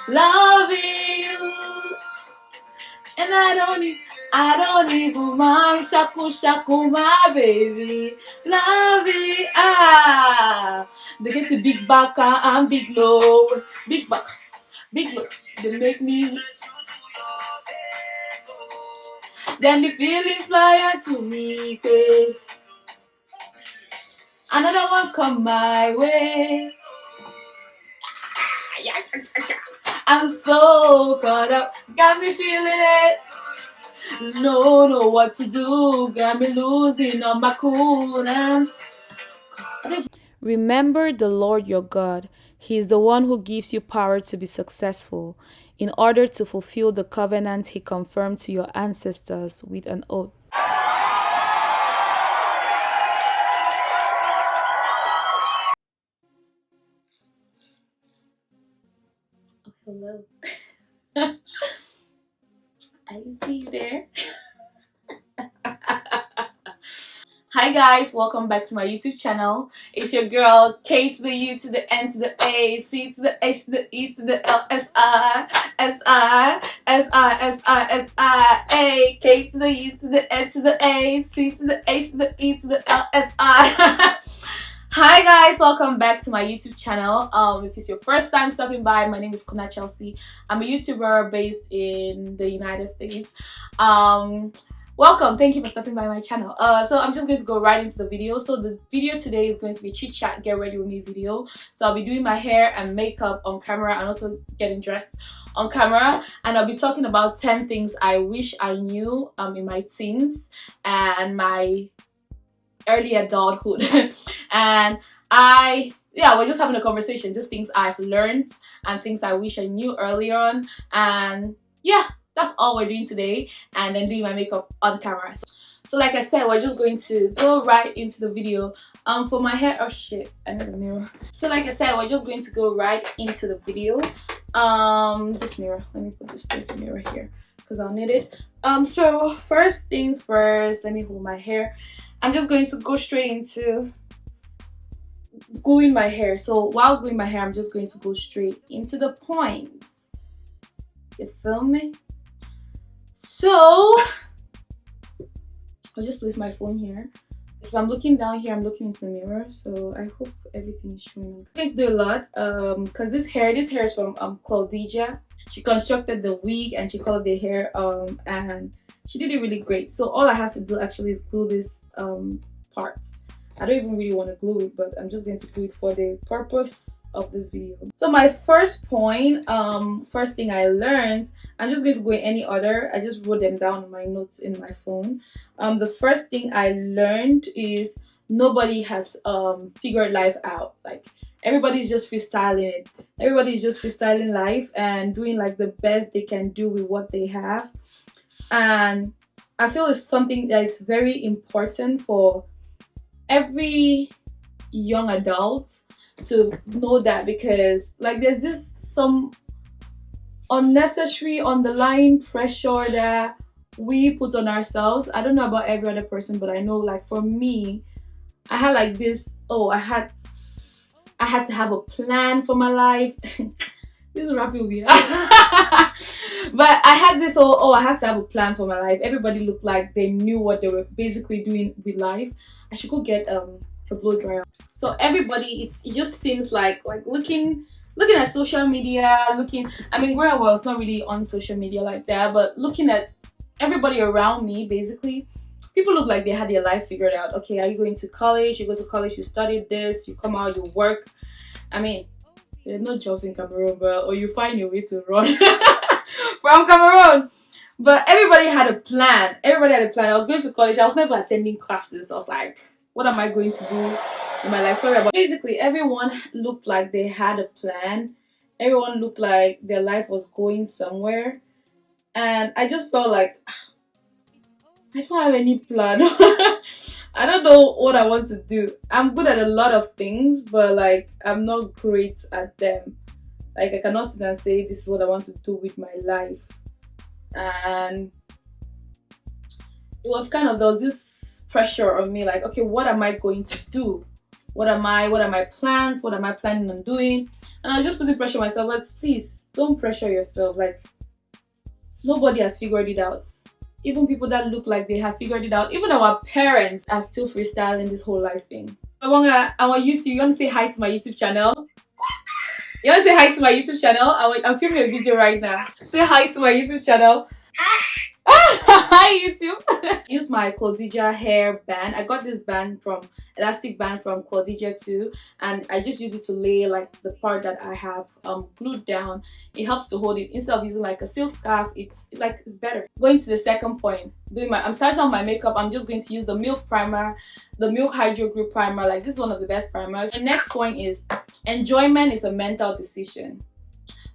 loving you. And I don't even mind shaku shaku, my baby. Loving, they get to big back and big low. Big back, big low. They make me. Then the feeling fly out to me, cause another one come my way. I'm so caught up, got me feeling it. No, know what to do, got me losing on my Kuna. Remember the Lord your God. He is the one who gives you power to be successful, in order to fulfill the covenant he confirmed to your ancestors with an oath. Hello. I see you there. Hi guys, welcome back to my YouTube channel. It's your girl K to the U to the N to the A, C to the H to the E to the L, S I A, K to the U to the N to the A, C to the H to the E to the L, S I. Hi guys, welcome back to my YouTube channel. If it's your first time stopping by, my name is Kuna Chelsea. I'm a YouTuber based in the United States. Welcome, thank you for stopping by my channel. So I'm just going to go right into the video. So the video today is going to be chit chat, get ready with me video. So I'll be doing my hair and makeup on camera and also getting dressed on camera, and I'll be talking about 10 things I wish I knew in my teens and my early adulthood. And we're just having a conversation, just things I've learned and things I wish I knew earlier on. And yeah, that's all we're doing today, and then doing my makeup on camera. So like I said, we're just going to go right into the video. For my hair, oh shit, I need a mirror. So like I said, we're just going to go right into the video. This mirror, let me place the mirror here because I'll need it. So first things first, let me hold my hair. I'm just going to go straight into gluing my hair. So while gluing my hair, I'm just going to go straight into the points. You feel me? So I'll just place my phone here. If I'm looking down here, I'm looking into the mirror, so I hope everything is showing. I'm going to do a lot because this hair is from Klaudija. She constructed the wig and she colored the hair and she did it really great. So all I have to do actually is glue this parts. I don't even really want to glue it, but I'm just going to glue it for the purpose of this video. So my first point, first thing I learned, I'm just going to go in any order. I just wrote them down in my notes in my phone. The first thing I learned is nobody has figured life out. Like everybody's just freestyling it. Everybody's just freestyling life and doing like the best they can do with what they have. And I feel it's something that is very important for every young adult to know that, because like there's this some unnecessary underlying pressure that we put on ourselves. I don't know about every other person, but I know like for me, I had like this, I had to have a plan for my life. This is rapping weird. But I had this I had to have a plan for my life. Everybody looked like they knew what they were basically doing with life. I should go get a blow dryer. So everybody, it just seems like looking at social media, I mean, where I was not really on social media like that, but looking at everybody around me, basically, people look like they had their life figured out. Okay, are you going to college? You go to college, you study this, you come out, you work. I mean, there's no jobs in Cameroon, or you find your way to run from Cameroon. But everybody had a plan. Everybody had a plan. I was going to college. I was never attending classes. I was like, what am I going to do in my life? Sorry about. Basically, everyone looked like they had a plan. Everyone looked like their life was going somewhere. And I just felt like, I don't have any plan. I don't know what I want to do. I'm good at a lot of things, but like, I'm not great at them. Like, I cannot sit and say, this is what I want to do with my life. And it was kind of, there was this pressure on me, like, okay, what am I going to do What are my plans? What am I planning on doing? And I was just putting pressure on myself. But please don't pressure yourself. Like, nobody has figured it out. Even people that look like they have figured it out, even our parents are still freestyling this whole life thing. I want YouTube. You want to say hi to my YouTube channel? You want to say hi to my YouTube channel? I'm filming a video right now. Say hi to my YouTube channel. Hi YouTube. Use my Klaudija hair band. I got this band from elastic band from Klaudija too, and I just use it to lay like the part that I have glued down. It helps to hold it instead of using like a silk scarf. It's better. Going to the second point, I'm starting on my makeup. I'm just going to use the Milk primer, the Milk Hydro Grip primer. Like, this is one of the best primers. The next point is enjoyment is a mental decision.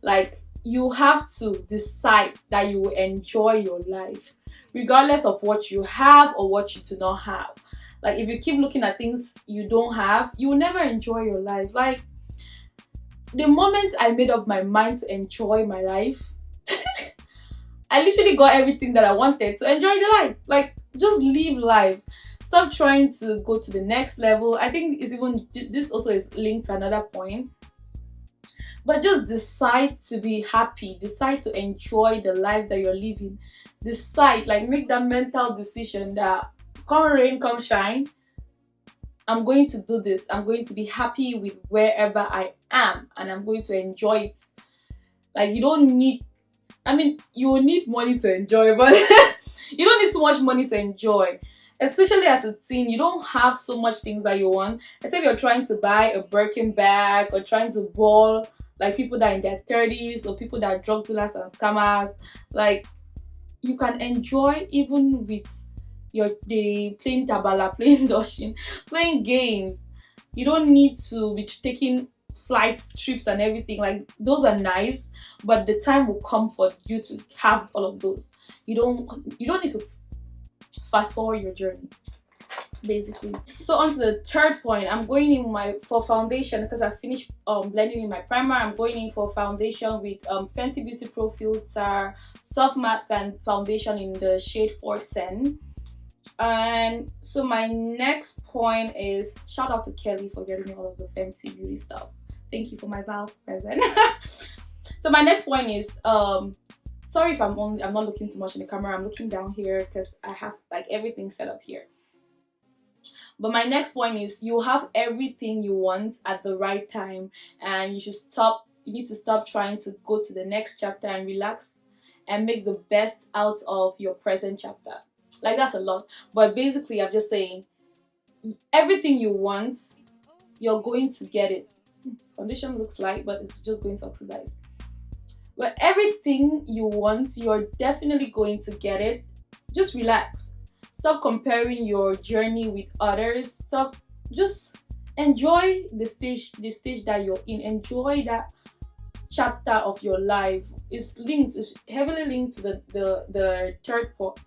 Like, you have to decide that you will enjoy your life regardless of what you have or what you do not have. Like, if you keep looking at things you don't have, you will never enjoy your life. Like, the moment I made up my mind to enjoy my life, I literally got everything that I wanted to enjoy the life. Like, just live life. Stop trying to go to the next level. I think this also is linked to another point. But just decide to be happy. Decide to enjoy the life that you're living. Decide, like, make that mental decision that come rain, come shine, I'm going to do this. I'm going to be happy with wherever I am, and I'm going to enjoy it. Like, you don't need, I mean, you will need money to enjoy, but you don't need too much money to enjoy. Especially as a teen, you don't have so much things that you want. Except you're trying to buy a Birkin bag or trying to ball like people that are in their 30s or people that are drug dealers and scammers. Like, you can enjoy even with playing tabala, playing doshin, playing games. You don't need to be taking flights, trips and everything. Like, those are nice, but the time will come for you to have all of those. You don't need to fast forward your journey, basically. So on to the third point, I'm going in for foundation because I finished blending in my primer. I'm going in for foundation with Fenty Beauty Pro Filter Soft Matte Foundation in the shade 410. And so my next point is, shout out to Kelly for getting me all of the Fenty Beauty stuff. Thank you for my vows present. So my next point is sorry if I'm not looking too much in the camera. I'm looking down here because I have like everything set up here. But my next point is, you have everything you want at the right time, and you need to stop trying to go to the next chapter and relax and make the best out of your present chapter. Like, that's a lot, but basically I'm just saying, everything you want, you're going to get it. Foundation looks light, but it's just going to oxidize. But everything you want, you're definitely going to get it. Just relax. Stop comparing your journey with others. Just enjoy the stage that you're in. Enjoy that chapter of your life. It's heavily linked to the third point.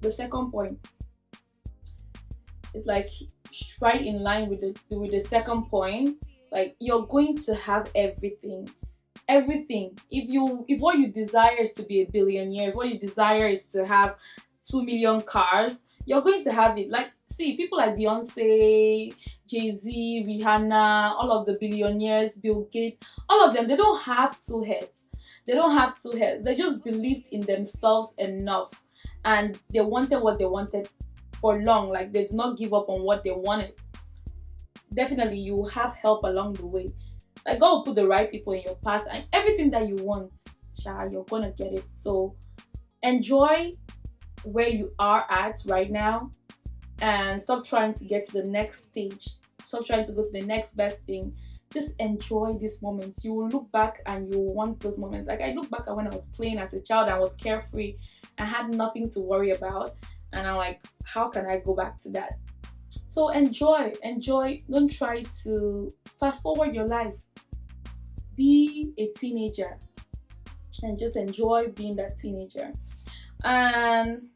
The second point. It's like right in line with the second point. Like, you're going to have everything. Everything. If what you desire is to be a billionaire, if what you desire is to have 2 million cars, you're going to have it. Like, see, people like Beyonce, Jay-Z, Rihanna, all of the billionaires, Bill Gates, all of them, they don't have two heads. They don't have two heads. They just believed in themselves enough, and they wanted what they wanted for long. Like, they did not give up on what they wanted. Definitely, you have help along the way. Like, God will put the right people in your path, and everything that you want, you're gonna get it. So enjoy where you are at right now, and stop trying to get to the next stage. Stop trying to go to the next best thing. Just enjoy these moments. You will look back and you will want those moments. Like, I look back at when I was playing as a child. I was carefree. I had nothing to worry about, and I'm like, how can I go back to that? So enjoy. Don't try to fast forward your life. Be a teenager and just enjoy being that teenager. And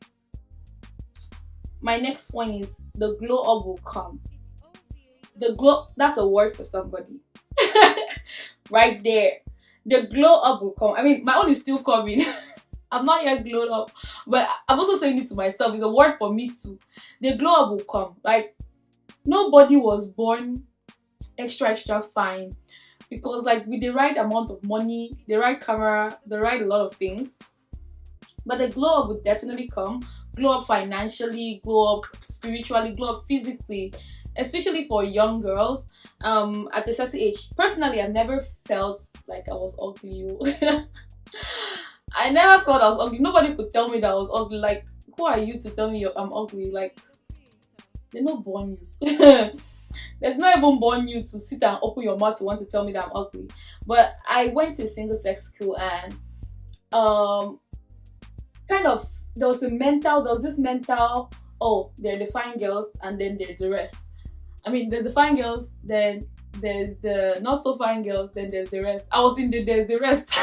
my next point is, the glow up will come. The glow, that's a word for somebody. Right there. The glow up will come. I mean, my own is still coming. I'm not yet glowed up, but I'm also saying it to myself. It's a word for me too. The glow up will come. Like, Nobody was born extra fine, because like with the right amount of money, the right camera, the right a lot of things, but the glow up would definitely come. Glow up financially, glow up spiritually, glow up physically, especially for young girls. At a certain age, personally, I've never felt like I was ugly. I never thought I was ugly. Nobody could tell me that I was ugly. Like, who are you to tell me I'm ugly? Like, they're not born you. There's not even born you to sit and open your mouth to want to tell me that I'm ugly. But I went to a single sex school, and um kind of there was this mental, oh, they're the fine girls and then there's the rest. I mean, there's the fine girls, then there's the not so fine girls, then there's the rest. I was in the there's the rest.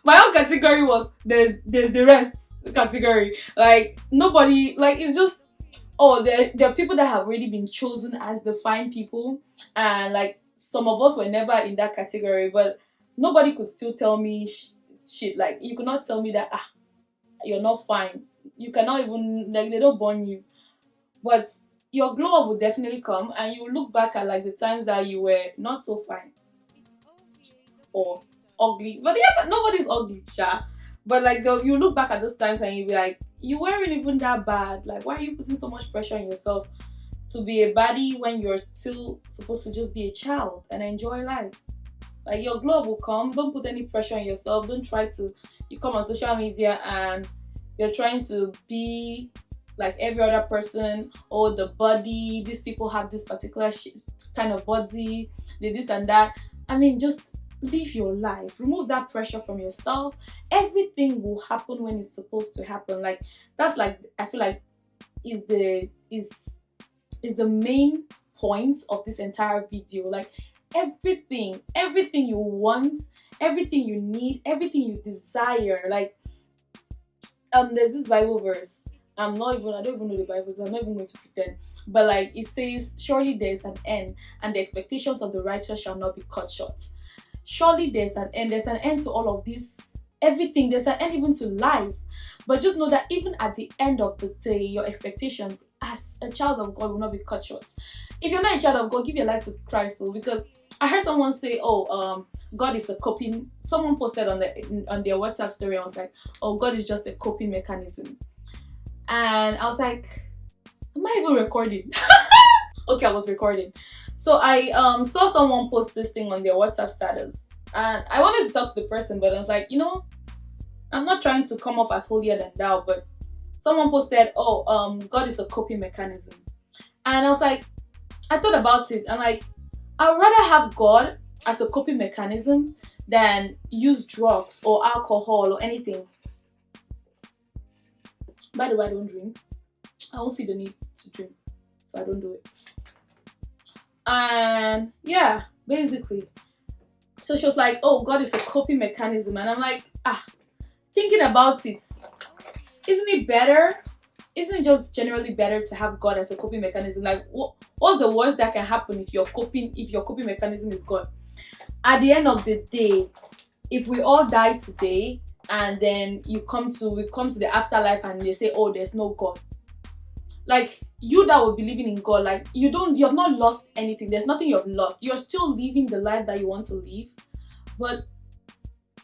My own category was there's the rest category. Like, nobody, like, it's just, oh, there are people that have already been chosen as the fine people, and like some of us were never in that category, but nobody could still tell me shit. Like, you could not tell me that, you're not fine. You cannot even, like, they don't born you. But your glow up will definitely come, and you look back at like the times that you were not so fine or ugly. But yeah, but nobody's ugly, sha. But like, you look back at those times and you be like, you weren't even that bad. Like, why are you putting so much pressure on yourself to be a baddie when you're still supposed to just be a child and enjoy life? Like, your glow up will come. Don't put any pressure on yourself. Don't try to, you come on social media and you're trying to be like every other person. Oh, the body, these people have this particular kind of body, they this and that. I mean, just live your life. Remove that pressure from yourself. Everything will happen when it's supposed to happen. Like, that's like, I feel like is the main point of this entire video. Like, everything you want, everything you need, everything you desire. Like, there's this Bible verse. I don't even know the Bible, so I'm not even going to pretend. But like, it says, surely there's an end, and the expectations of the righteous shall not be cut short. Surely there's an end. There's an end to all of this. Everything. There's an end even to life. But just know that even at the end of the day, your expectations as a child of God will not be cut short. If you're not a child of God, give your life to Christ. So, because I heard someone say, God is a coping. Someone posted on their WhatsApp story and was like, oh, God is just a coping mechanism. And I was like, am I even recording? Okay, I was recording. So I saw someone post this thing on their WhatsApp status, and I wanted to talk to the person, but I was like, I'm not trying to come off as holier than thou, but someone posted, God is a coping mechanism. And I was like, I thought about it. I'm like, I'd rather have God as a coping mechanism than use drugs or alcohol or anything. By the way, I don't drink. I don't see the need to drink, so I don't do it. And yeah, basically. So she was like, oh, God is a coping mechanism. And I'm like, thinking about it, isn't it better? Isn't it just generally better to have God as a coping mechanism? Like, what's the worst that can happen if your coping mechanism is God? At the end of the day, if we all die today and then we come to the afterlife and they say, oh, there's no God. Like, you that will be living in God, like, you have not lost anything. There's nothing you have lost. You're still living the life that you want to live, but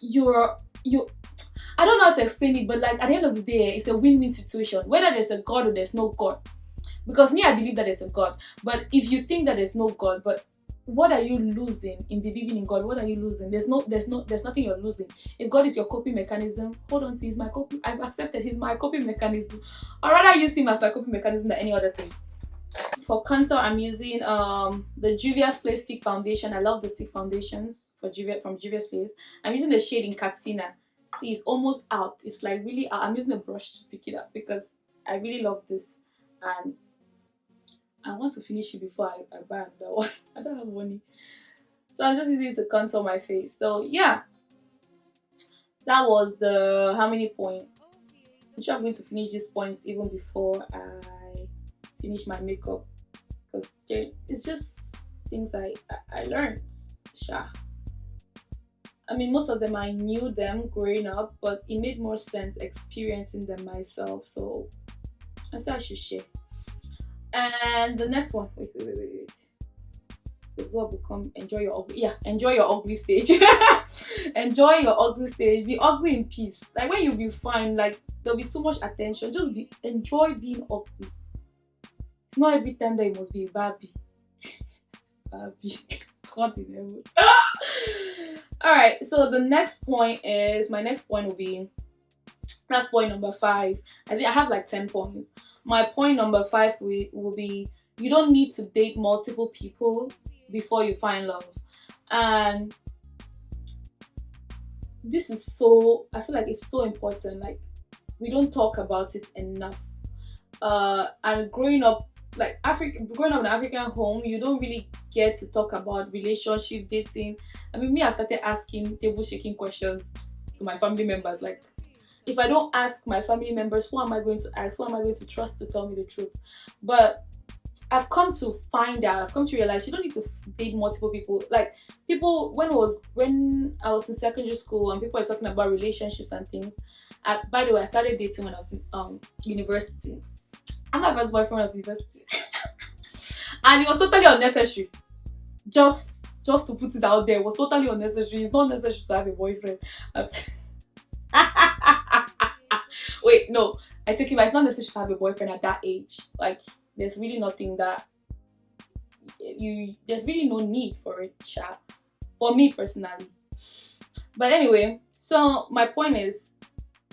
I don't know how to explain it, but like, at the end of the day, it's a win-win situation, whether there's a God or there's no God. Because me, I believe that there's a God. But if you think that there's no God, but what are you losing in believing in God? What are you losing? There's nothing you're losing. If God is your coping mechanism, hold on to He's my coping. I've accepted He's my coping mechanism. I'd rather use Him as my coping mechanism than any other thing. For contour, I'm using the Juvia's Place stick foundation. I love the stick foundations from Juvia's Place. I'm using the shade in Katsina. See, it's almost out. It's like really out. I'm using a brush to pick it up because I really love this, and I want to finish it before I buy another one. I don't have money, so I'm just using it to contour my face. So yeah, that was the how many points. I'm sure I'm going to finish these points even before I finish my makeup, because it's just things I learned. Sure. I mean, most of them I knew them growing up, but it made more sense experiencing them myself. So I said I should share. And the next one, wait. The vlog will come. Enjoy your ugly. Yeah, enjoy your ugly stage. Enjoy your ugly stage. Be ugly in peace. Like when you be fine, like there'll be too much attention. Just enjoy being ugly. It's not every time that you must be a Barbie. Barbie. God in heaven. Alright, so the next point is my next point will be that's point number 5. I think I have like 10 points. My point number 5 will be you don't need to date multiple people before you find love. And this is so, I feel like it's so important. Like we don't talk about it enough. And growing up growing up in an African home, you don't really get to talk about relationship, dating. I mean, me, I started asking table shaking questions to my family members. Like, if I don't ask my family members, who am I going to ask? Who am I going to trust to tell me the truth? But I've come to find out, I've come to realize you don't need to date multiple people. Like people, when I was in secondary school and people were talking about relationships and things. By the way, I started dating when I was in university. And my first boyfriend was in university. And it was totally unnecessary. Just to put it out there, it was totally unnecessary. It's not necessary to have a boyfriend. Wait, no. I take it back. It's not necessary to have a boyfriend at that age. Like, there's really nothing that there's really no need for it, chat. For me personally. But anyway, so my point is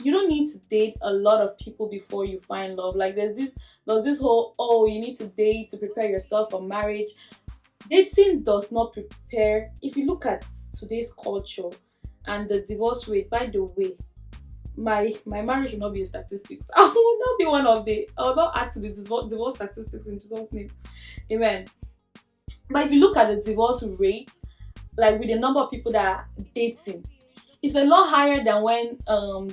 you don't need to date a lot of people before you find love. Like there's this whole, oh, you need to date to prepare yourself for marriage. Dating does not prepare. If you look at today's culture and the divorce rate, by the way, my marriage will not be in statistics. I will not be one of the, I will not add to the divorce statistics in Jesus' name. Amen. But if you look at the divorce rate, like with the number of people that are dating, it's a lot higher than when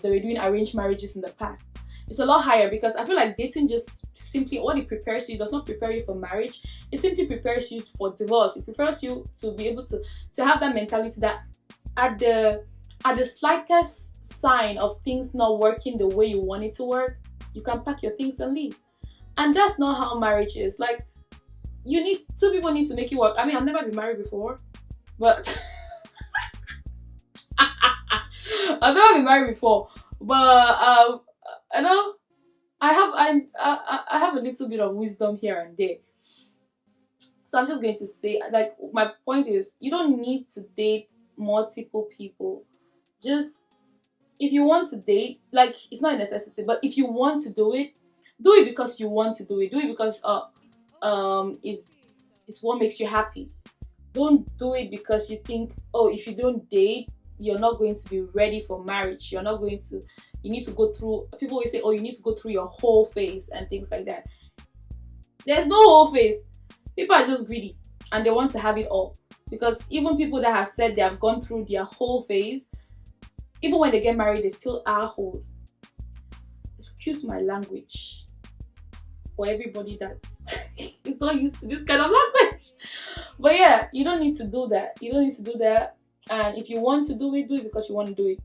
they were doing arranged marriages in the past. It's a lot higher because I feel like dating just simply, what it prepares you, it does not prepare you for marriage. It simply prepares you for divorce. It prepares you to be able to have that mentality that at the slightest sign of things not working the way you want it to work, you can pack your things and leave. And that's not how marriage is. Like, two people need to make it work. I mean, I've never been married before, but I've never been married before, but I know I have a little bit of wisdom here and there. So I'm just going to say, like, my point is, you don't need to date multiple people. Just if you want to date, like, it's not a necessity, but if you want to do it because you want to do it. Do it because it's what makes you happy. Don't do it because you think, oh, if you don't date, you're not going to be ready for marriage. You need to go through, people will say, oh, you need to go through your whole phase and things like that. There's no whole phase. People are just greedy and they want to have it all. Because even people that have said they have gone through their whole phase, even when they get married, they still are hoes. Excuse my language for everybody that is not used to this kind of language. But yeah, you don't need to do that. You don't need to do that. And if you want to do it because you want to do it.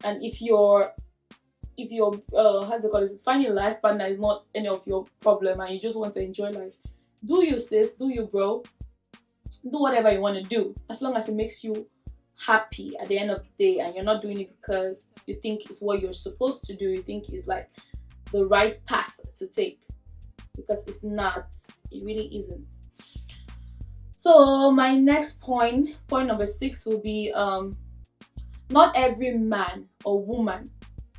And if you're how's it called, finding a life partner is not any of your problem and you just want to enjoy life, do you, sis, do you, bro, do whatever you want to do, as long as it makes you happy at the end of the day and you're not doing it because you think it's what you're supposed to do, you think it's like the right path to take, because it's not, it really isn't. So my next point number 6 will be not every man or woman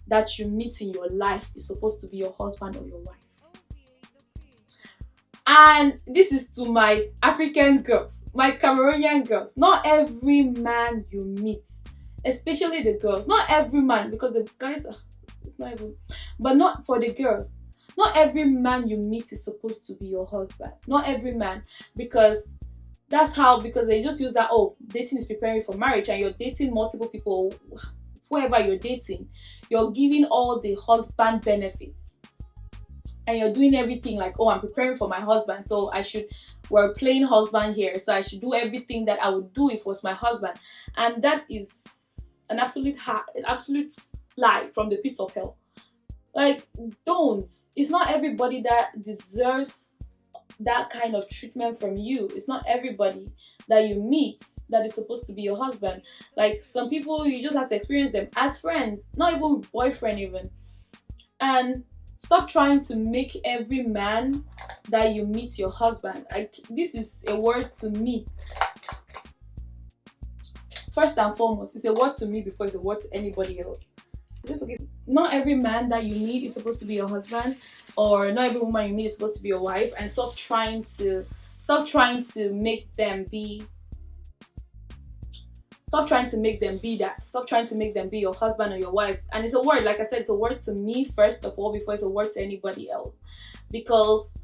that you meet in your life is supposed to be your husband or your wife. And this is to my African girls, my Cameroonian girls. Not every man you meet, especially the girls. Not every man, because the guys are, it's not even, but not for the girls. Not every man you meet is supposed to be your husband. Not every man, because they just use that, oh, dating is preparing for marriage and you're dating multiple people, whoever you're dating, you're giving all the husband benefits. And you're doing everything like, oh, I'm preparing for my husband, so we're playing husband here, so I should do everything that I would do if it was my husband. And that is an absolute lie from the pits of hell. Like, don't. It's not everybody that deserves that kind of treatment from you. It's not everybody that you meet that is supposed to be your husband. Like some people, you just have to experience them as friends, not even boyfriend even. And stop trying to make every man that you meet your husband. Like this is a word to me. First and foremost, it's a word to me before it's a word to anybody else. Just okay. Not every man that you meet is supposed to be your husband, or not every woman you meet is supposed to be your wife. And stop trying to make them be. Stop trying to make them be that. Stop trying to make them be your husband or your wife. And it's a word, like I said, it's a word to me first of all before it's a word to anybody else. Because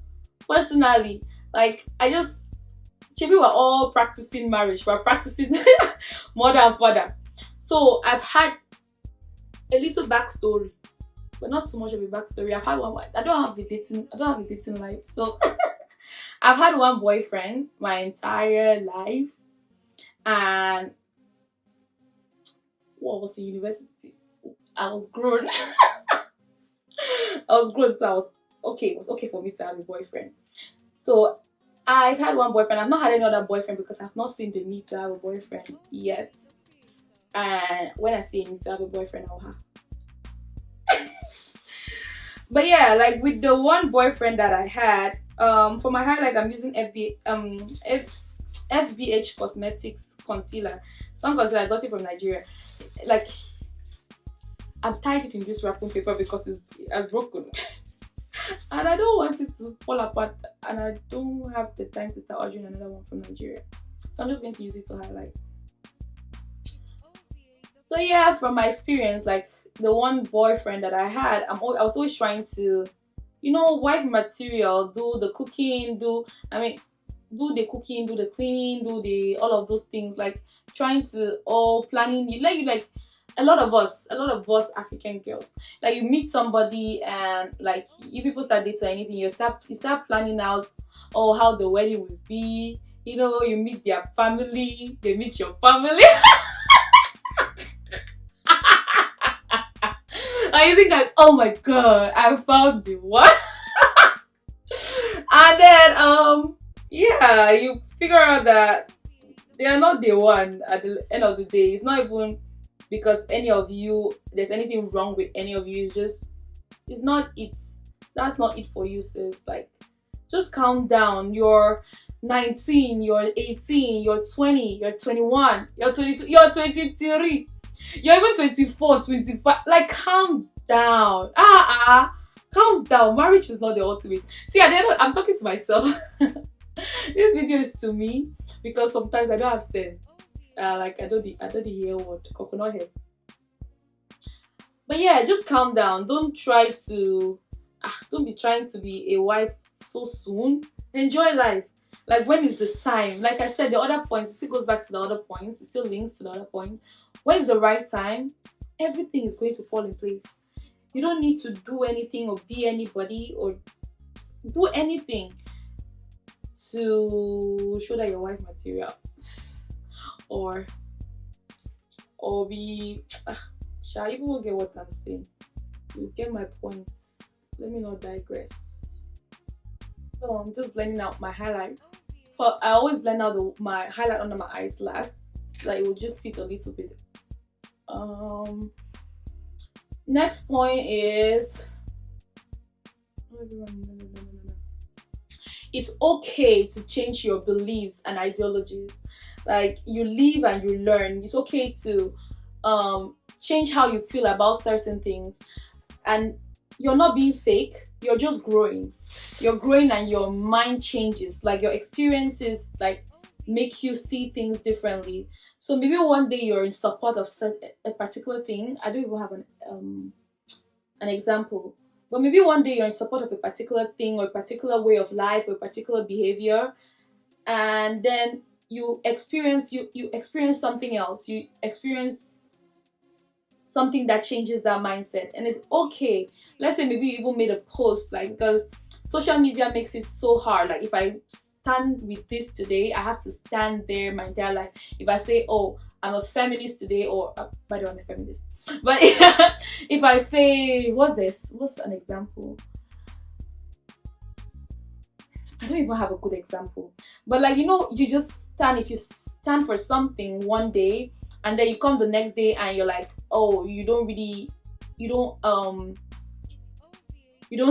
personally, like we're all practicing marriage. We're practicing mother and father. So I've had a little backstory, but not too much of a backstory. I've had one. I don't have a dating life. So I've had one boyfriend my entire life, and what was in university? I was grown. So I was okay. It was okay for me to have a boyfriend. So I've had one boyfriend. I've not had any other boyfriend because I've not seen the need to have a boyfriend yet. And when I say I need to have a boyfriend, I'll have. But yeah, like with the one boyfriend that I had, for my highlight, I'm using FBH Cosmetics concealer. Some concealer, I got it from Nigeria. Like, I've tied it in this wrapping paper because it has broken. And I don't want it to fall apart, and I don't have the time to start ordering another one from Nigeria. So I'm just going to use it to highlight. So yeah, from my experience, like the one boyfriend that I had, I was always trying to, wife material, do the cooking, do the cooking, do the cleaning, do all of those things, like trying to planning. Like a lot of us African girls, like you meet somebody and like you people start dating or anything, you start planning out how the wedding will be. You meet their family, they meet your family. And you think like, oh my god, I found the one. And then yeah, you figure out that they are not the one at the end of the day. It's not even because there's anything wrong with any of you. That's not it for you, sis. Like, just calm down. You're 19, you're 18, you're 20, you're 21, you're 22, you're 23, you're even 24, 25. Like, calm down. Calm down. Marriage is not the ultimate. See, at the end I'm talking to myself. This video is to me because sometimes I don't have sense. Like I don't the hear word, coconut head. But yeah, just calm down. Don't be trying to be a wife so soon. Enjoy life. Like, when is the time? Like I said, the other points, it still goes back to the other points. It still links to the other point. When is the right time? Everything is going to fall in place. You don't need to do anything or be anybody or do anything to show that you're wife material. Or be sure, you will get what I'm saying. You get my points. Let me not digress. So I'm just blending out my highlight. But I always blend out my highlight under my eyes last, so that it will just sit a little bit. Next point is it's okay to change your beliefs and ideologies. Like, you live and you learn. It's okay to change how you feel about certain things, and you're not being fake. You're just growing. You're growing and your mind changes. Like, your experiences like make you see things differently. So maybe one day you're in support of a particular thing. I don't even have an example, but maybe one day you're in support of a particular thing or a particular way of life or a particular behavior, and then you experience something else. You experience something that changes that mindset, and it's okay. Let's say maybe you even made a post, like, because social media makes it so hard. Like, if I stand with this today, I have to stand there my entire life. If I say, oh, I'm a feminist today, or by the way, I'm a feminist, but if I say, what's an example? I don't even have a good example. But like, you know, you just stand, if you stand for something one day and then you come the next day and you're like, oh, you don't you don't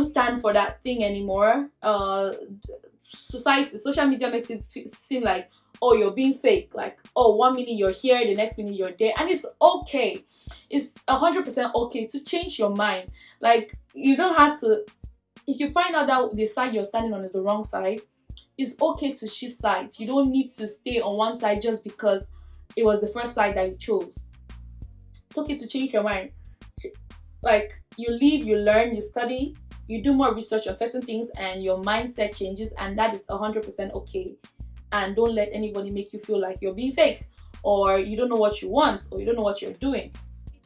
stand for that thing anymore. Social media makes it seem like, oh, you're being fake. Like, oh, 1 minute you're here, the next minute you're there, and it's okay. It's 100% okay to change your mind. Like, you don't have to. If you find out that the side you're standing on is the wrong side, it's okay to shift sides. You don't need to stay on one side just because it was the first side that you chose. It's okay to change your mind. Like, you live, you learn, you study, you do more research on certain things, and your mindset changes, and that is 100% okay. And don't let anybody make you feel like you're being fake, or you don't know what you want, or you don't know what you're doing.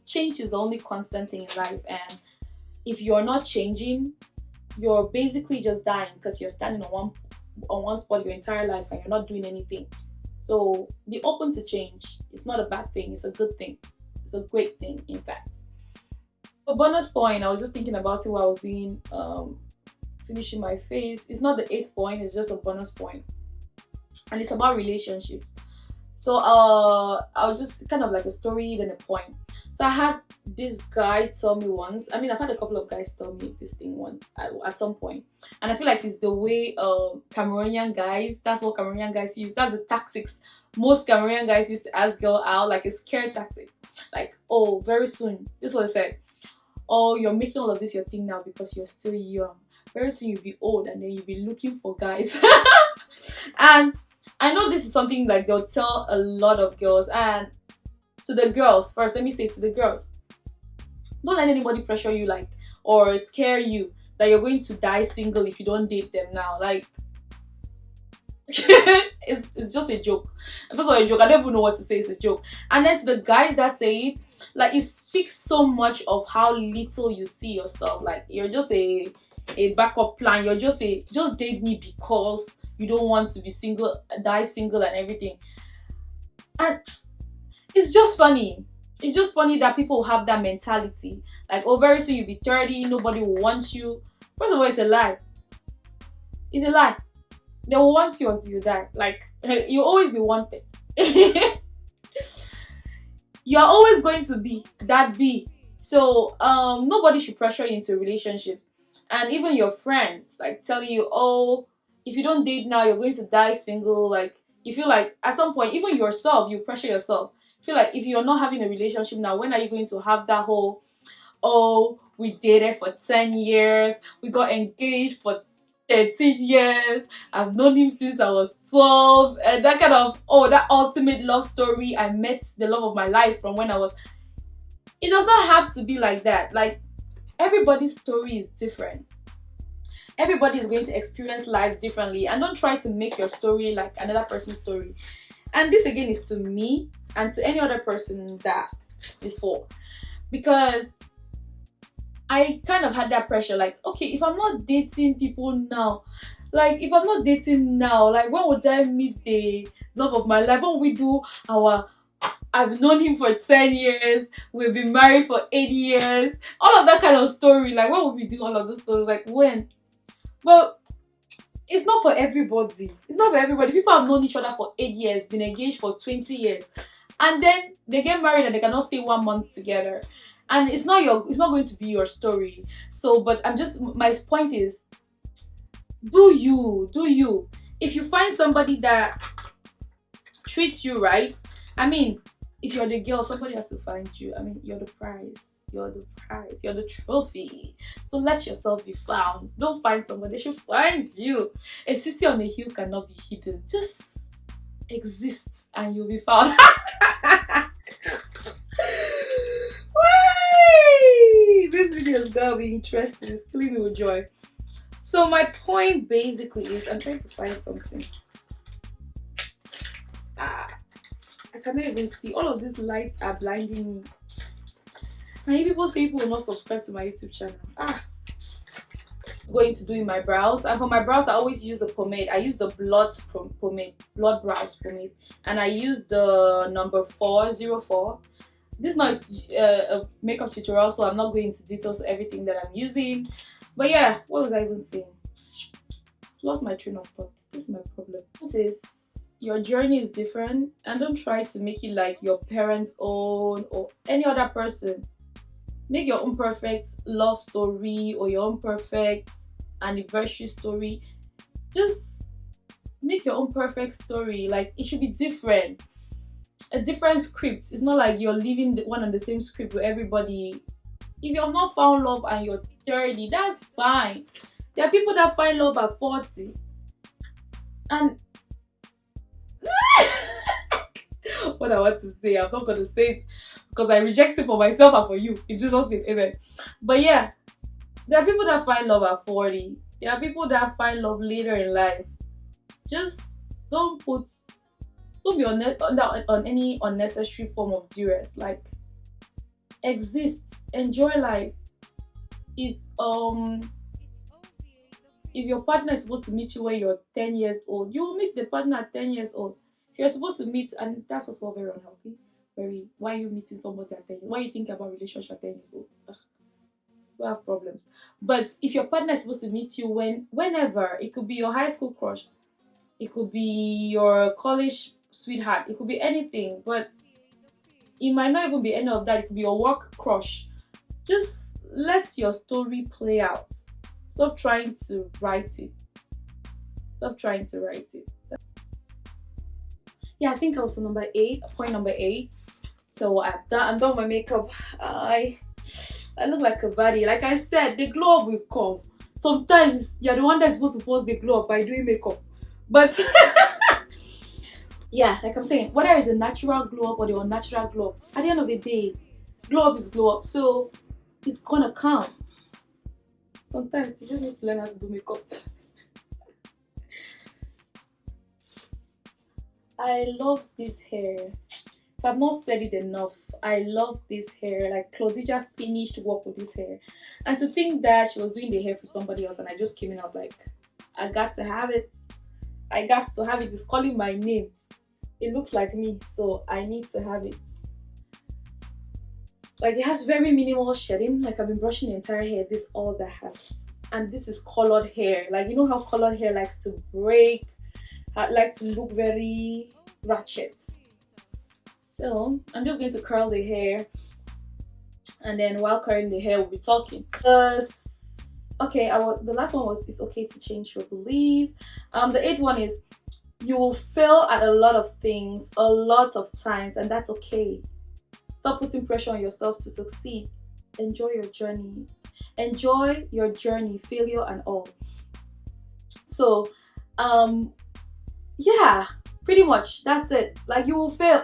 Change is the only constant thing in life, and if you're not changing, you're basically just dying because you're standing on one spot your entire life and you're not doing anything. So be open to change. It's not a bad thing, it's a good thing. It's a great thing, in fact. A bonus point, I was just thinking about it while I was doing finishing my face. It's not the 8th point, it's just a bonus point. And it's about relationships. So I'll just kind of like a story, then a point. So I had this guy tell me once. I mean, I've had a couple of guys tell me this thing once at some point, and I feel like it's the way Cameroonian guys. That's what Cameroonian guys use. That's the tactics most Cameroonian guys used to ask girl out, like a scare tactic. Like, oh, very soon. This is what I said. Oh, you're making all of this your thing now because you're still young. Very soon you'll be old and then you'll be looking for guys. And I know this is something like they'll tell a lot of girls, and to the girls first, let me say to the girls, don't let anybody pressure you, like, or scare you that you're going to die single if you don't date them now. Like, it's just a joke. First of all, a joke. I don't even know what to say. It's a joke. And then to the guys that say it, like, it speaks so much of how little you see yourself. Like, you're just a backup plan. You're just date me because you don't want to be single, die single and everything. And it's just funny. It's just funny that people have that mentality. Like, oh, very soon you'll be 30, nobody will want you. First of all, it's a lie. It's a lie. They will want you until you die. Like, you'll always be wanted. You're always going to be that bee. So, nobody should pressure you into relationships. And even your friends, like, telling you, oh, if you don't date now, you're going to die single. Like, you feel like at some point, even yourself, you pressure yourself. Feel like if you're not having a relationship now, when are you going to have that whole, oh, we dated for 10 years, we got engaged for 13 years, I've known him since I was 12, and that kind of, oh, that ultimate love story, I met the love of my life from when I was. It does not have to be like that. Like, everybody's story is different. Everybody is going to experience life differently, and don't try to make your story like another person's story. And this again is to me and to any other person that is for, because I kind of had that pressure, like, okay, if I'm not dating people now, like, if I'm not dating now, like, when would I meet the love of my life? When would we do our, I've known him for 10 years, we've been married for 8 years, all of that kind of story, like, when would we do all of those stories? Like, when? But it's not for everybody. It's not for everybody. People have known each other for 8 years, been engaged for 20 years, and then they get married and they cannot stay 1 month together. And it's not going to be your story. So, but my point is, do you. If you find somebody that treats you right, I mean, if you're the girl, somebody has to find you. I mean, you're the prize. You're the trophy. So let yourself be found. Don't find somebody, they should find you. A city on a hill cannot be hidden. Just exist and you'll be found. This video is gonna be interesting. It's filling me with joy. So my point basically is, I'm trying to find something. I cannot even see. All of these lights are blinding me. And people say people will not subscribe to my YouTube channel. Going to do my brows, and for my brows I always use a pomade. I use the blood brows pomade, and I use the number 404. This is not a makeup tutorial, so I'm not going into details of everything that I'm using. But yeah, what was I even saying? lost my train of thought. This is my problem. It is your journey is different, and don't try to make it like your parents' own or any other person. Make your own perfect love story or your own perfect anniversary story. Just make your own perfect story. Like, it should be different. A different script. It's not like you're living one and the same script with everybody. If you have not found love and you're 30, that's fine. There are people that find love at 40. And what I want to say, I'm not going to say it because I reject it for myself and for you. In Jesus' name, amen. But yeah, there are people that find love at 40. There are people that find love later in life. Just don't be on any unnecessary form of duress. Like, exist, enjoy life. If your partner is supposed to meet you when you're 10 years old, you will meet the partner at 10 years old. If you're supposed to meet, and that's what's all very unhealthy. Why are you meeting somebody at 10 years? Why are you thinking about relationship at 10 years old? Ugh, we have problems. But if your partner is supposed to meet you whenever, it could be your high school crush, it could be your college sweetheart, it could be anything, but it might not even be any of that. It could be your work crush. Just let your story play out. Stop trying to write it. Yeah, I think I was on point number 8. So I'm done with my makeup. I look like a baddie. Like I said, the glow up will come. Sometimes you're the one that's supposed to force the glow up by doing makeup. But yeah, like I'm saying, whether it's a natural glow up or the unnatural glow up, at the end of the day, glow up is glow up. So it's gonna come. Sometimes you just need to learn how to do makeup. I love this hair. If I've not said it enough, I love this hair. Like, Klaudija finished work with this hair. And to think that she was doing the hair for somebody else and I just came in, I was like, I got to have it. It's calling my name. It looks like me, so I need to have it. Like, it has very minimal shedding. Like, I've been brushing the entire hair. This is all that has. And this is colored hair. Like, you know how colored hair likes to break, likes to look very ratchet. So I'm just going to curl the hair, and then while curling the hair, we'll be talking. Okay, the last one was it's okay to change your beliefs. The 8th one is you will fail at a lot of things a lot of times, and that's okay. Stop putting pressure on yourself to succeed. Enjoy your journey. Enjoy your journey, failure and all. So, yeah, pretty much that's it. Like, you will fail.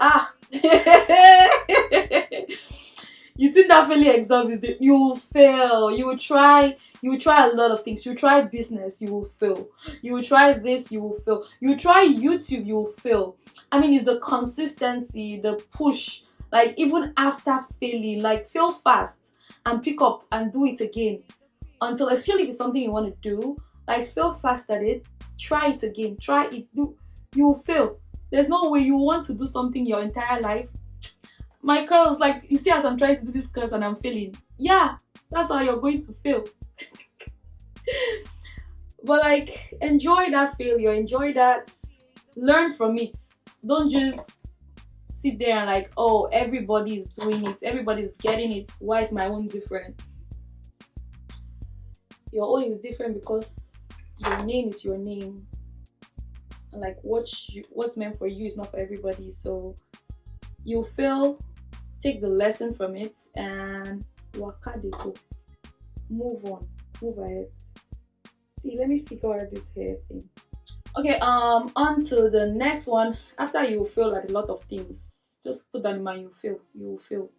You think that failing exam is it? You will fail. You will try a lot of things. You try business, you will fail. You will try this, you will fail. You try YouTube, you will fail. I mean, it's the consistency, the push. Like, even after failing, like, fail fast and pick up and do it again. Until, especially if it's something you want to do, like, fail fast at it, try it again, try it, you will fail. There's no way you want to do something your entire life. My curls, like, you see, as I'm trying to do this curls and I'm failing. Yeah, that's how you're going to fail. But, like, enjoy that failure, enjoy that, learn from it. Don't just sit there and like, oh, everybody's doing it, everybody's getting it, why is my own different? Your own is different because your name is your name, and like what's meant for you is not for everybody. So you fail, take the lesson from it, and waka dey go, move on, move ahead. See, let me figure out this hair thing. Okay, on to the next one. After you fail at a lot of things, just put that in mind. You will fail.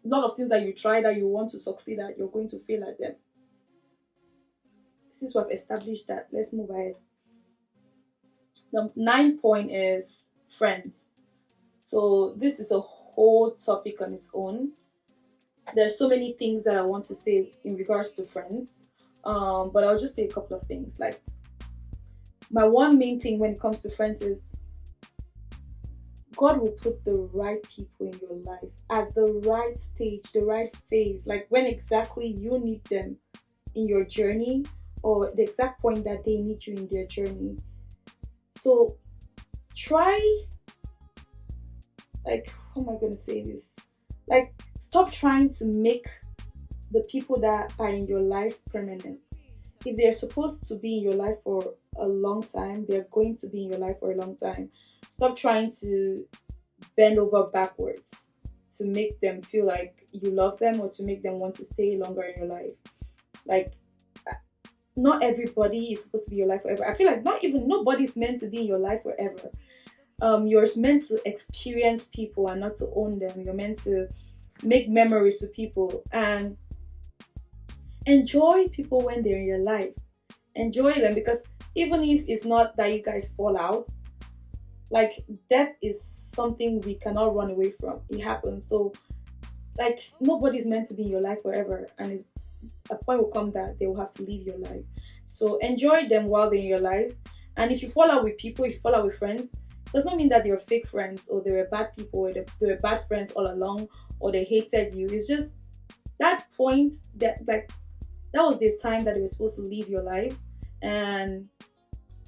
A lot of things that you try that you want to succeed at, you're going to fail at them. Since we've established that, let's move ahead. The 9th point is friends. So this is a whole topic on its own. There's so many things that I want to say in regards to friends, but I'll just say a couple of things. Like, my one main thing when it comes to friends is God will put the right people in your life at the right stage, the right phase, like when exactly you need them in your journey or the exact point that they need you in their journey. So try, like, how am I going to say this? Like, stop trying to make the people that are in your life permanent. If they're supposed to be in your life for a long time, they're going to be in your life for a long time. Stop trying to bend over backwards to make them feel like you love them or to make them want to stay longer in your life. Like, not everybody is supposed to be in your life forever. I feel like not even nobody's meant to be in your life forever. You're meant to experience people and not to own them. You're meant to make memories with people and enjoy people when they're in your life. Enjoy them, because even if it's not that you guys fall out, like, death is something we cannot run away from. It happens. So, like, nobody's meant to be in your life forever, and a point will come that they will have to leave your life. So enjoy them while they're in your life. And if you fall out with people, if you fall out with friends, it does not mean that they're fake friends or they were bad people or they were bad friends all along or they hated you. It's just that point that, like, that was the time that they were supposed to leave your life, and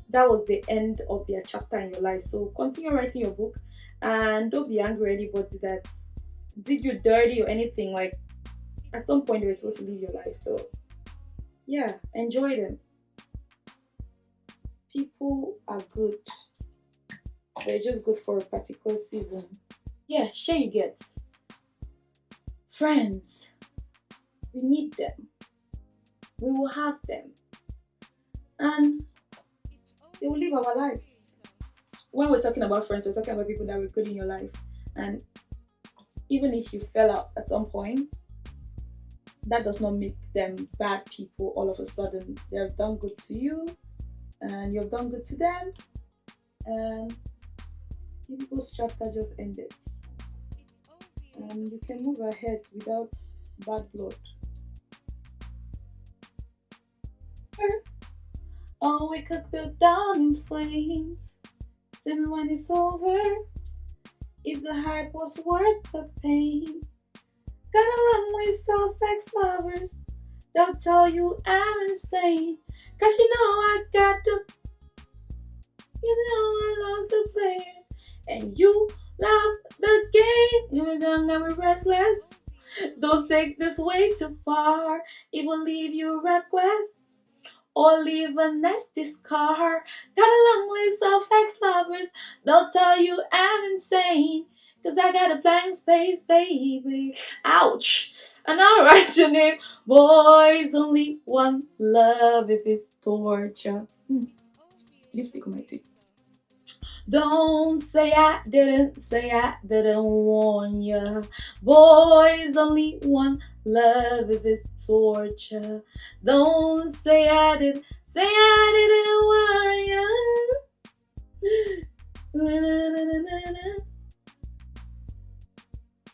that was the end of their chapter in your life. So continue writing your book, and don't be angry at anybody that did you dirty or anything. Like, at some point they were supposed to leave your life. So yeah, enjoy them. People are good. They're just good for a particular season. Yeah, sure, you get. Friends, we need them. We will have them. And they will live our lives. When we're talking about friends, we're talking about people that were good in your life. And even if you fell out at some point, that does not make them bad people all of a sudden. They have done good to you, and you have done good to them, and people's chapter just ended. And you can move ahead without bad blood. Oh, we could go down in flames. Tell me when it's over, if the hype was worth the pain. Got along with self-ex-lovers. They'll tell you I'm insane, 'cause you know I got the... You know I love the players, and you love the game. Even though I'm never restless. Don't take this way too far. It will leave you reckless, or leave a nasty scar. Got along with self-ex-lovers. They'll tell you I'm insane, 'cause I got a blank space, baby. Ouch. And I'll write your name. Boys, only one love if it's torture. Lipstick on my teeth. Don't say I didn't warn ya. Boys, only one love if it's torture. Don't say I didn't warn ya.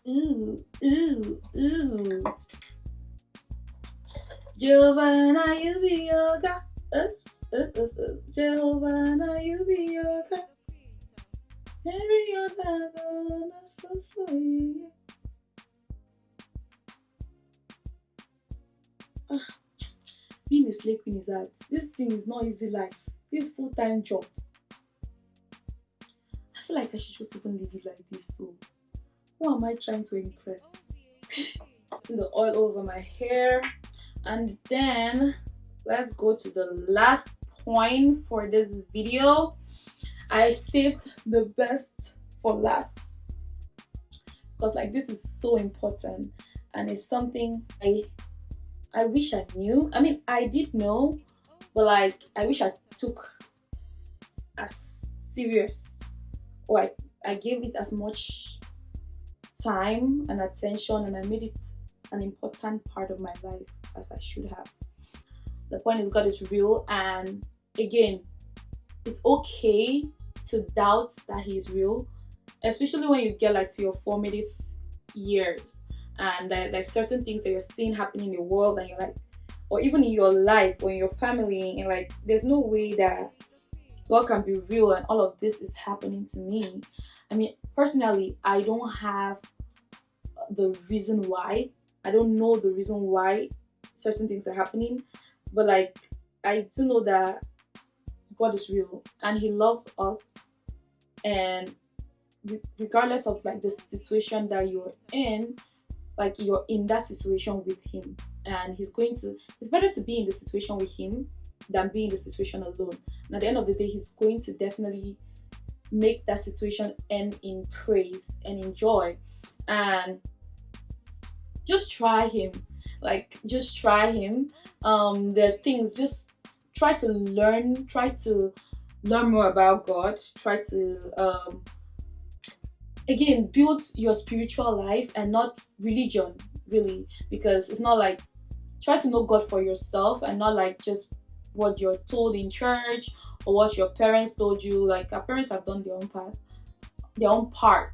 Ooh, ooh, ooh. Giovanna, you be your God. Us. Giovanna, you be your God. Every other girl, so you. Being a slave queen is hard. This thing is not easy life. This full-time job. I feel like I should just even leave it like this. So, who am I trying to impress? Putting the oil over my hair, and then let's go to the last point for this video. I saved the best for last, because like this is so important, and it's something I wish I knew. I mean, I did know, but like I wish I took as serious, or I gave it as much time and attention, and I made it an important part of my life as I should have. The point is, God is real, and again, it's okay to doubt that He is real, especially when you get like to your formative years, and like certain things that you're seeing happening in the world, and you're like, or even in your life or in your family, and like there's no way that God can be real and all of this is happening to me. I mean, personally, I don't have the reason why. I don't know the reason why certain things are happening, but like I do know that God is real and He loves us, and regardless of like the situation that you're in, like you're in that situation with Him, and it's better to be in the situation with Him than be in the situation alone. And at the end of the day, He's going to definitely make that situation end in praise and in joy. And just try Him, like just try Him. The things, just try to learn more about God, try to again build your spiritual life and not religion, really, because it's not like, try to know God for yourself and not like just what you're told in church or what your parents told you. Like our parents have done their own part.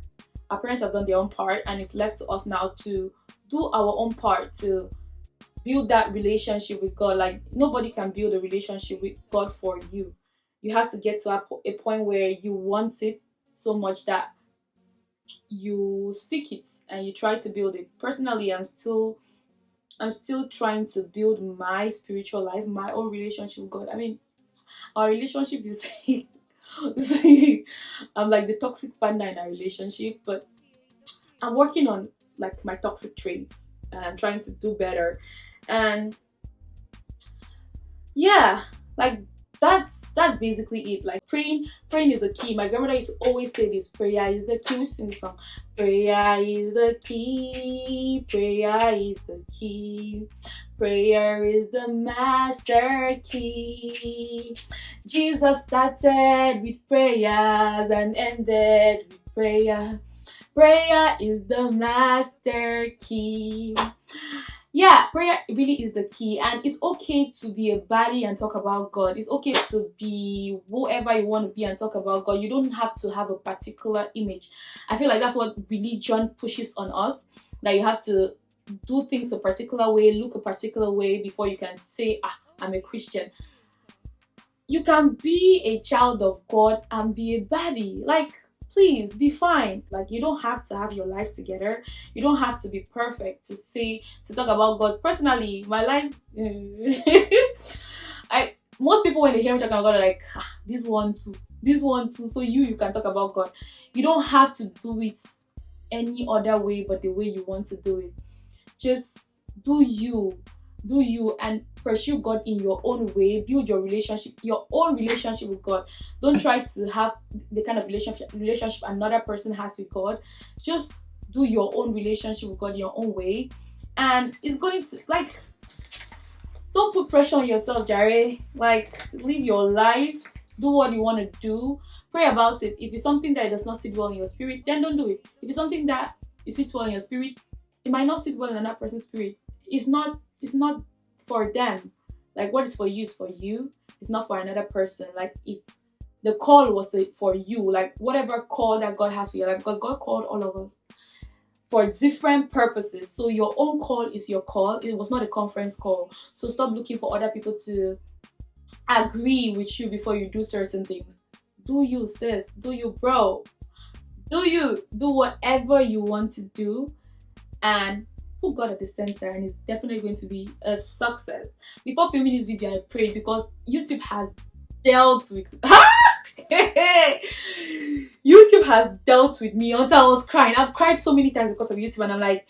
Our parents have done their own part, and it's left to us now to do our own part to build that relationship with God. Like nobody can build a relationship with God for you. You have to get to a point where you want it so much that you seek it and you try to build it. Personally, I'm still trying to build my spiritual life, my own relationship with God. I mean, our relationship is I'm like the toxic partner in our relationship, but I'm working on like my toxic traits and I'm trying to do better. And yeah, like that's basically it. Like praying is the key. My grandmother used to always say this: prayer is the key. We sing the song, prayer is the key, prayer is the key, prayer is the master key. Jesus started with prayers and ended with prayer. Prayer is the master key. Yeah, prayer really is the key, and it's okay to be a baddie and talk about God. It's okay to be whoever you want to be and talk about God. You don't have to have a particular image. I feel like that's what religion pushes on us, that you have to do things a particular way, look a particular way before you can say, I'm a Christian. You can be a child of God and be a baddie. Like, please be fine. Like, you don't have to have your life together. You don't have to be perfect to talk about God. Personally, my life most people when they hear me talking about God are like, this one too. So you can talk about God. You don't have to do it any other way but the way you want to do it. Just do you and pursue God in your own way. Build your own relationship with God. Don't try to have the kind of relationship another person has with God. Just do your own relationship with God in your own way, and it's going to, like, don't put pressure on yourself, Jare. Like, live your life, do what you want to do, pray about it. If it's something that does not sit well in your spirit, then don't do it. If it's something that it sits well in your spirit, it might not sit well in another person's spirit. It's not for them. Like, what is for you is for you. It's not for another person. Like, if the call was for you, like whatever call that God has for your life, because God called all of us for different purposes. So your own call is your call. It was not a conference call. So stop looking for other people to agree with you before you do certain things. Do you, sis? Do you, bro? Do whatever you want to do, and put God at the center, and it's definitely going to be a success. Before filming this video, I prayed because YouTube has dealt with YouTube has dealt with me until I was crying. I've cried so many times because of YouTube, and I'm like,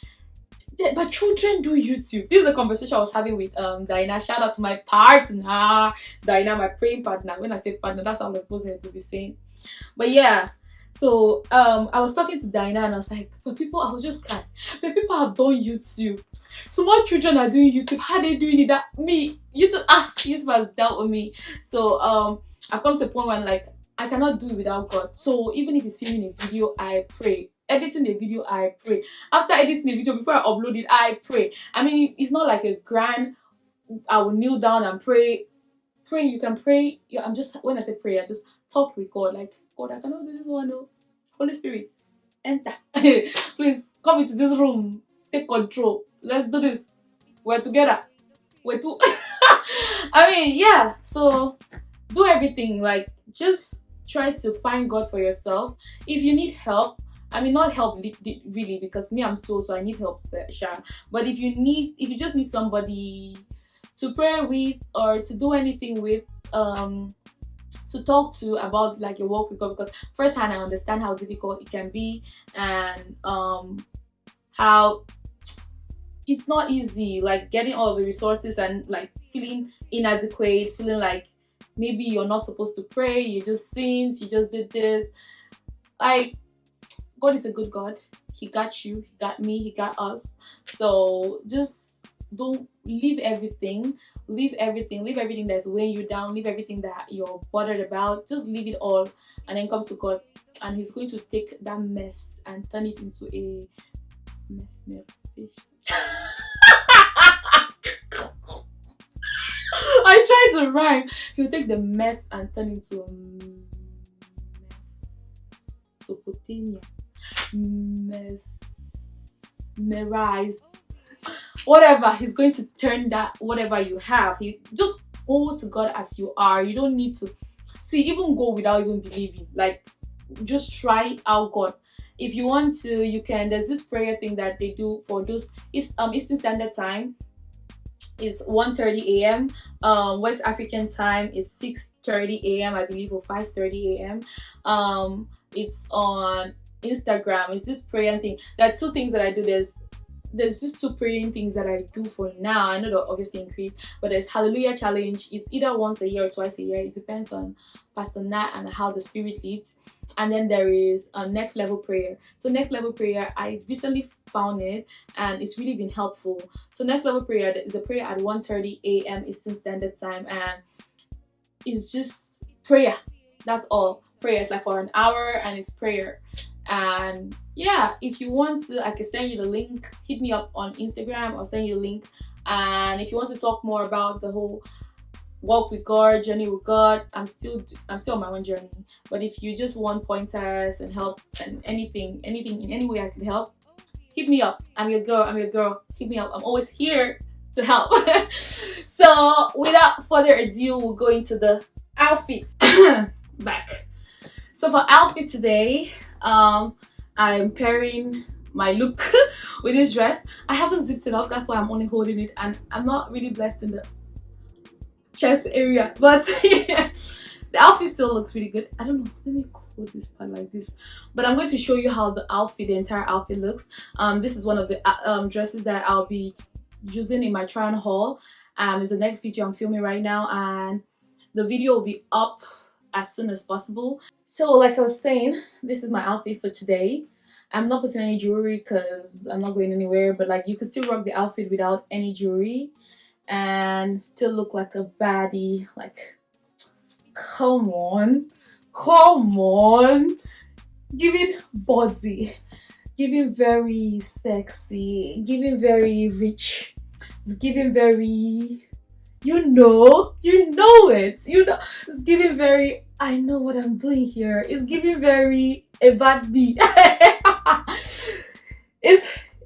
but children do YouTube. This is a conversation I was having with Diana. Shout out to my partner, Diana, my praying partner. When I say partner, that's how I'm supposed to be saying. But yeah. So I was talking to Diana and I was like, I was just crying. But people have done YouTube. Small children are doing YouTube. How are they doing it? That me, YouTube has dealt with me. So I've come to a point where I'm like, I cannot do it without God. So even if it's filming a video, I pray. Editing a video, I pray. After editing a video, before I upload it, I pray. I mean, it's not like a grand, I will kneel down and pray. Pray, you can pray. Yeah, when I say pray, I just talk with God. Like, God, I cannot do this one. No. Holy Spirit, enter. Please come into this room. Take control. Let's do this. We're together. We're two. I mean, yeah. So do everything. Like, just try to find God for yourself. If you need help, I mean, not help really, because me, I'm so I need help, Sha. But if you just need somebody to pray with or to do anything with, to talk to about like your walk with God, because firsthand I understand how difficult it can be, and how it's not easy, like getting all of the resources and like feeling inadequate, feeling like maybe you're not supposed to pray, you just sinned, you just did this. Like, God is a good God. He got you, he got me, he got us. So just don't leave everything, leave everything that's weighing you down, leave everything that you're bothered about, just leave it all and then come to God, and He's going to take that mess and turn it into a mesmerization. I tried to rhyme. He'll take the mess and turn into a Mesopotamia. Mesmerized. Whatever. He's going to turn that, whatever you have. He just go to God as you are. You don't need to see, even go without even believing. Like, just try out God. If you want to, you can. There's this prayer thing that they do for those. It's Eastern Standard Time. It's 1:30 a.m. West African time is 6:30 a.m. I believe, or 5:30 a.m. It's on Instagram. It's this prayer thing. There are two things that I do. There's just two praying things that I do for now. I know they'll obviously increase, but there's Hallelujah Challenge. It's either once a year or twice a year. It depends on Pastor Nat and how the Spirit leads. And then there is a Next Level Prayer. So Next Level Prayer, I recently found it and it's really been helpful. So Next Level Prayer is a prayer at 1:30 a.m. Eastern Standard Time, and it's just prayer. That's all. Prayer. It's like for an hour and it's prayer. And yeah, if you want to, I can send you the link. Hit me up on Instagram. I'll send you a link. And if you want to talk more about the whole walk with God, journey with God, I'm still on my own journey. But if you just want pointers and help and anything in any way I can help, hit me up. I'm your girl. Hit me up. I'm always here to help. So without further ado, we'll go into the outfit. Back. So for outfit today, I'm pairing my look with this dress. I haven't zipped it up, that's why I'm only holding it, and I'm not really blessed in the chest area, but yeah, the outfit still looks really good. I don't know, let me hold this part like this, but I'm going to show you how the entire outfit looks. This is one of the dresses that I'll be using in my try on haul. It's the next video I'm filming right now, and the video will be up as soon as possible. So like I was saying, this is my outfit for today. I'm not putting any jewelry because I'm not going anywhere, but like you can still rock the outfit without any jewelry and still look like a baddie. Like, come on, giving body, giving very sexy, giving very rich, it's giving very, you know it, it's giving very, I know what I'm doing here, it's giving very a bad beat.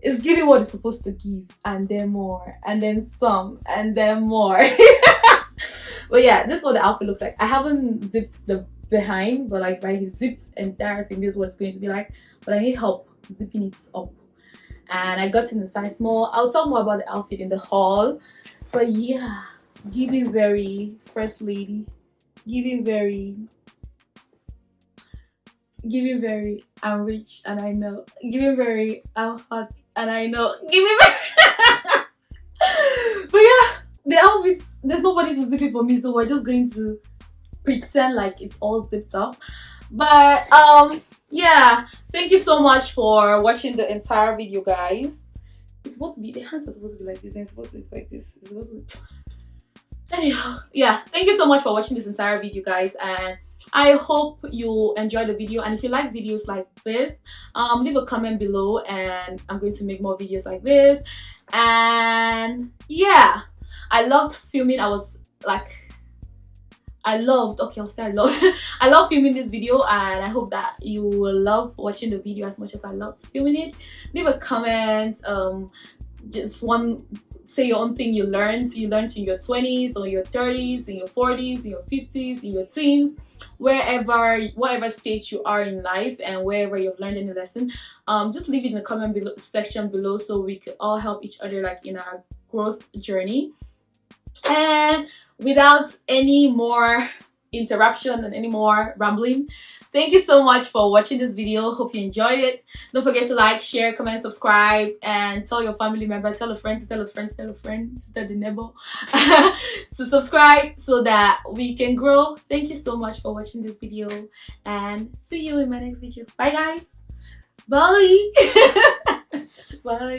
It's giving what it's supposed to give, and then more, and then some, and then more. But yeah, this is what the outfit looks like. I haven't zipped the behind, but like if I zipped the entire thing, this is what it's going to be like. But I need help zipping it up, and I got in a size small. I'll talk more about the outfit in the haul. But yeah, giving very first lady, giving very I'm rich and I know, giving very I'm hot and I know, giving very but yeah, the outfits, there's nobody to zip it for me, so we're just going to pretend like it's all zipped up. But yeah, thank you so much for watching the entire video, guys. It's supposed to be, the hands are supposed to be like this, they're supposed to be like this, it's supposed to, anyhow, yeah, thank you so much for watching this entire video, guys, and I hope you enjoyed the video. And if you like videos like this, leave a comment below and I'm going to make more videos like this. And yeah, I loved filming. I loved I love filming this video, and I hope that you will love watching the video as much as I love filming it. Leave a comment, just one, say your own thing you learned in your 20s or your 30s, in your 40s, in your 50s, in your teens, whatever stage you are in life and wherever you've learned any lesson. Just leave it in the comment section below so we could all help each other like in our growth journey. And without any more interruption and any more rambling, thank you so much for watching this video. Hope you enjoyed it. Don't forget to like, share, comment, subscribe, and tell your family member, tell a friend, tell a friend, tell a friend, tell the neighbor to subscribe so that we can grow. Thank you so much for watching this video, and see you in my next video. Bye guys. Bye. Bye.